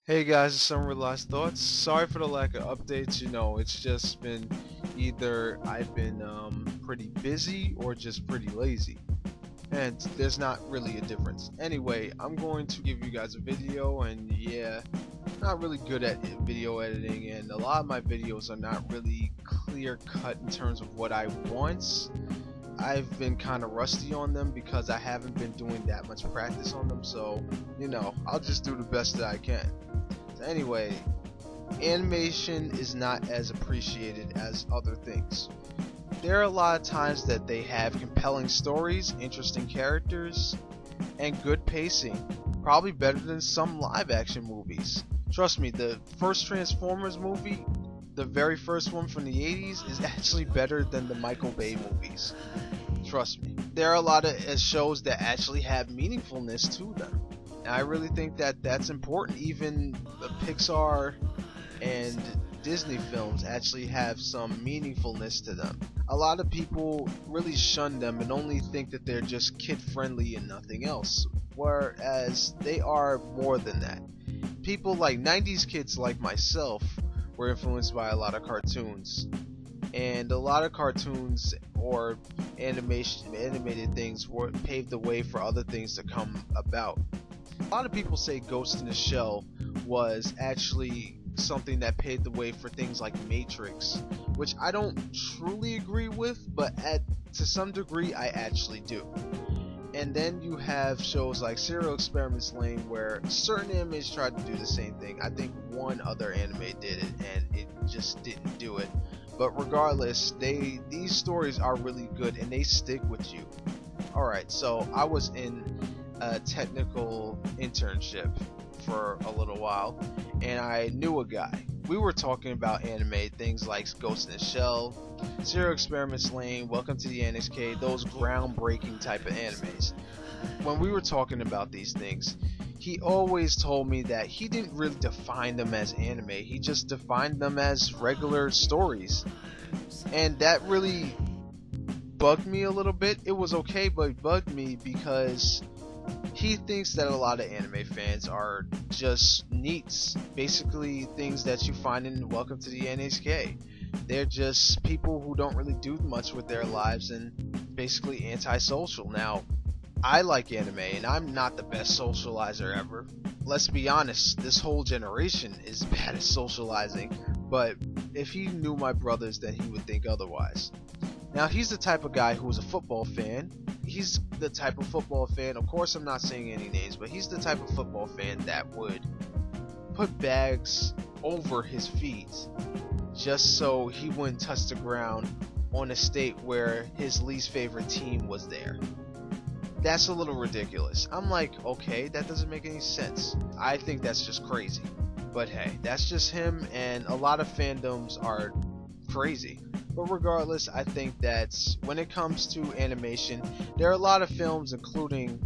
Hey guys, it's some real last thoughts. Sorry for the lack of updates. It's just been either I've been pretty busy or just pretty lazy, and there's not really a difference. Anyway, I'm going to give you guys a video, and yeah, not really good at video editing, and a lot of my videos are not really clear cut in terms of what I want. I've been kind of rusty on them because I haven't been doing that much practice on them, so I'll just do the best that I can. Anyway, animation is not as appreciated as other things. There are a lot of times that they have compelling stories, interesting characters, and good pacing, probably better than some live action movies. Trust me, the first Transformers movie, the very first one from the 80s, is actually better than the Michael Bay movies. Trust me. There are a lot of shows that actually have meaningfulness to them. And I really think that that's important. Even the Pixar and Disney films actually have some meaningfulness to them. A lot of people really shun them and only think that they're just kid friendly and nothing else, whereas they are more than that. People like 90s kids like myself were influenced by a lot of cartoons, and a lot of cartoons or animated things were paved the way for other things to come about. A lot of people say Ghost in the Shell was actually something that paved the way for things like Matrix, which I don't truly agree with, but to some degree I actually do. And then you have shows like Serial Experiments Lane, where certain animes tried to do the same thing. I think one other anime did it and it just didn't do it. But regardless, these stories are really good and they stick with you. Alright, so I was in a technical internship for a little while, and I knew a guy. We were talking about anime, things like Ghost in the Shell, Serial Experiments Lane, Welcome to the NXK, those groundbreaking type of animes. When we were talking about these things, he always told me that he didn't really define them as anime, he just defined them as regular stories. And that really bugged me a little bit. It was okay, but it bugged me because he thinks that a lot of anime fans are just neats, basically things that you find in Welcome to the NHK. They're just people who don't really do much with their lives and basically antisocial. Now, I like anime and I'm not the best socializer ever. Let's be honest, this whole generation is bad at socializing, but if he knew my brothers, then he would think otherwise. Now, he's the type of guy who's a football fan. He's the type of football fan, of course I'm not saying any names, but he's the type of football fan that would put bags over his feet just so he wouldn't touch the ground on a state where his least favorite team was there. That's a little ridiculous. I'm like, okay, that doesn't make any sense. I think that's just crazy. But hey, that's just him, and a lot of fandoms are crazy. But regardless, I think that when it comes to animation, there are a lot of films, including,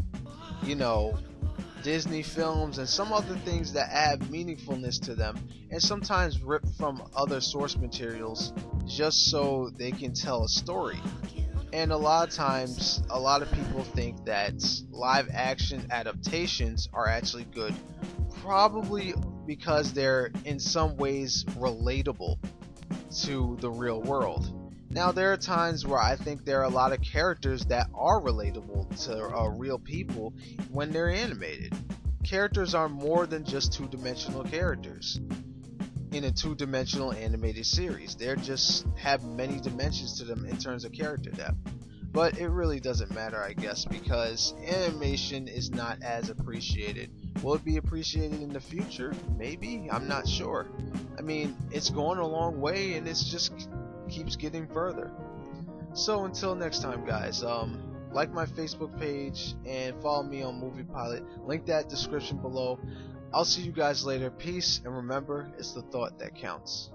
Disney films and some other things that add meaningfulness to them, and sometimes rip from other source materials just so they can tell a story. And a lot of times, a lot of people think that live action adaptations are actually good, probably because they're in some ways relatable to the real world. Now, there are times where I think there are a lot of characters that are relatable to real people when they're animated. Characters are more than just two-dimensional characters in a two-dimensional animated series. They just have many dimensions to them in terms of character depth. But it really doesn't matter, I guess, because animation is not as appreciated. Will it be appreciated in the future? Maybe. I'm not sure. I mean, it's going a long way and it's just keeps getting further. So until next time, guys, like my Facebook page and follow me on Movie Pilot. Link that description below. I'll see you guys later. Peace, and remember, it's the thought that counts.